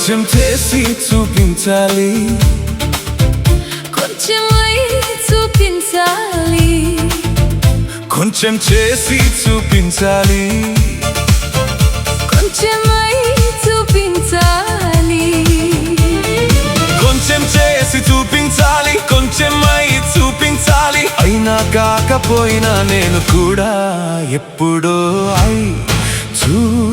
కొంచెం చేసి చూపించాలి, కొంచెమై చూపించాలి, కొంచెం చేసి చూపించాలి, కొంచెమై చూపించాలి, కొంచెం చేసి చూపించాలి, కొంచెమై చూపించాలి. అయినా కాకపోయినా నేను కూడా ఎప్పుడో అయి చూపించాలి.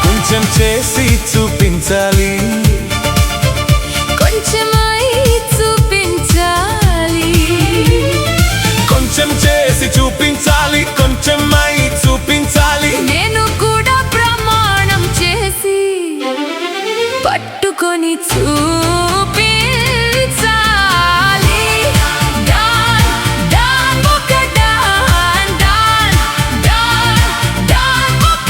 కొంచెం చేసి చూపించాలి, కొంచెమై చూపించాలి, కొంచెం చేసి చూపించాలి, కొంచెమై చూపించాలి. నేను కూడా ప్రమాణం చేసి పట్టుకొని చూపించాలి. డాన్ డాన్ ఒక డాన్ డాన్ డాన్ డాన్ ఒక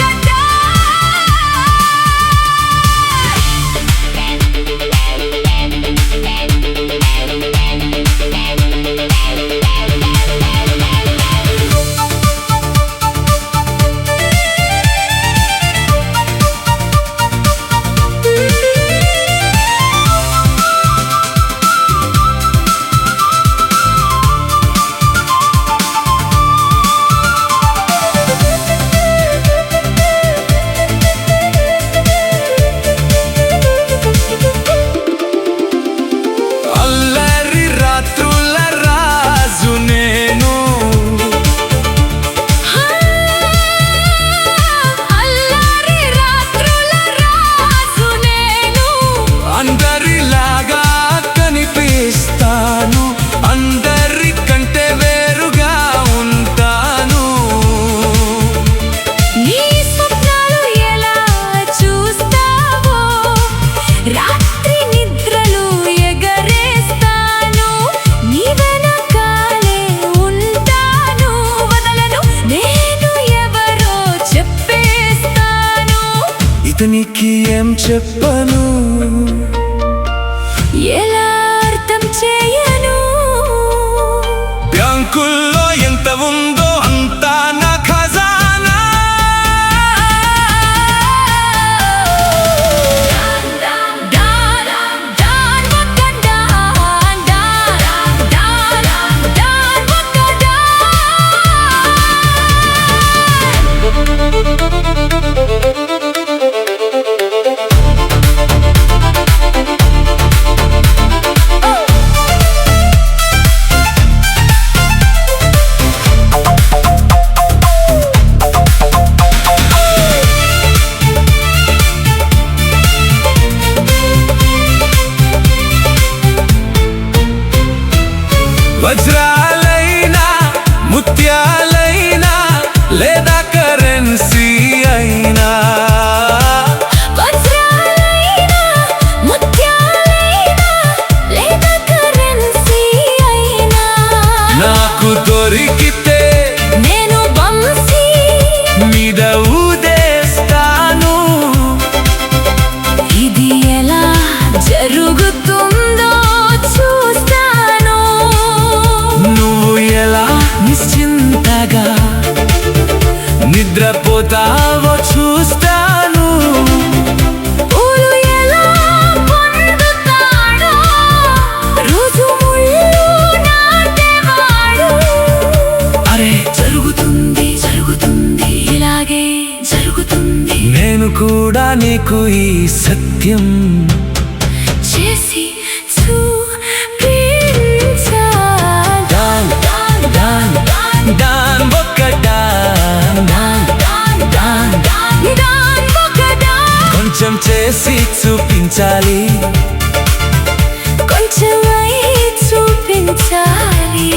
అల్లరి రాత్రుల రాజు నేను, అల్లరి రాత్రుల రాజు నేను, అందరిలాగా కనిపిస్తాను, అందరికంటే వేరుగా ఉంటాను. నీ స్వప్నాలు ఎలా చూస్తావో రాత్రి నిద్రలు ఎగరేస్తాను, నీ వెనకాలే ఉంటాను, వదలను, నేను ఎవరో చెప్పేస్తాను. ఇతనికి ఏం చెప్పను, ఎలా అర్థం చేయను, బ్యాంకుల్లో ఎంత ఉందో అంతా నా ఖజానా. డాన్ డాన్ ఒక డాన్ డాన్ డాన్ డాన్ ఒక వజ్రాలైనా ముత్యాలైనా లేదా కరెన్సీ అయినా, వజ్రాలైనా ముత్యాలైనా లేదా కరెన్సీ అయినా, నాకు దొరికితే నేను వంశీ మీద ఊదేస్తాను. ఇది ఎలా జరుగుతుందో చూస్తాను, నువ్వు ఎలా నిశ్చింతగా నిద్రపోతావో చూస్తాను. పూలు ఎలా పొందుతాడో రోజు ముళ్ళు నాటేవాడు. అరే జరుగుతుంది జరుగుతుంది ఇలాగే జరుగుతుంది, నేను కూడా నీకు ఈ సత్యం చేసి చూపించాలి. డాన్ డాన్ డాన్ ఒక్క డాన్ డాన్ డాన్ డాన్ ఒక డాన్, కొంచెం చేసి చూపించాలి, కొంచెమై చూపించాలి,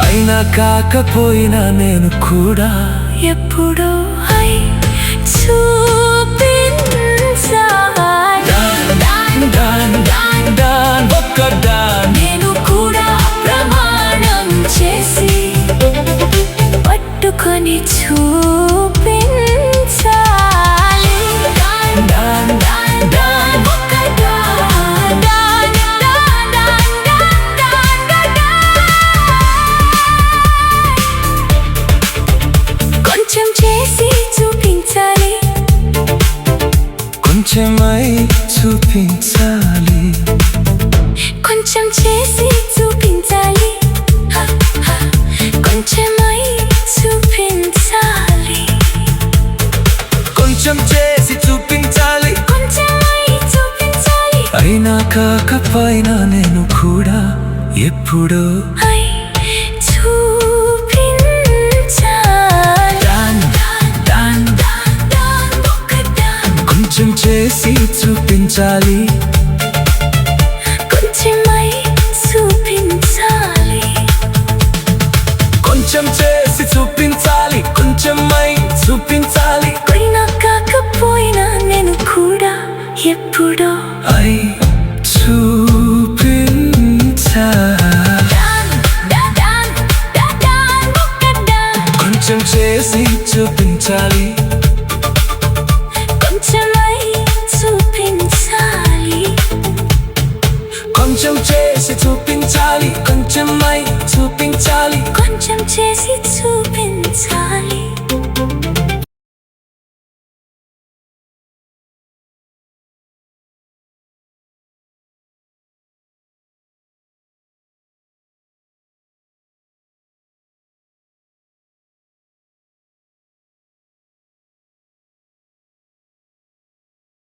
అయినా కాకపోయినా నేను కూడా ఎప్పుడో అయి చూపించాలి. డాన్ డాన్ డాన్ ఒక్క డాన్, నేను కూడా ప్రమాణం చేసి పట్టుకొని చూపించాలి. డాన్ డాన్ ఒక డాన్ డాన్ డాన్ కొంచెమై చూపించాలి, కొంచెం చేసి చూపించాలి, కొంచెమై చూపించాలి, కొంచెం చేసి చూపించాలి, కొంచెమై చూపించాలి. అయినా కాకపోయినా నేను కూడా ఎప్పుడో అయి చూపించాలి. కొంచెం చేసి చూపించాలి,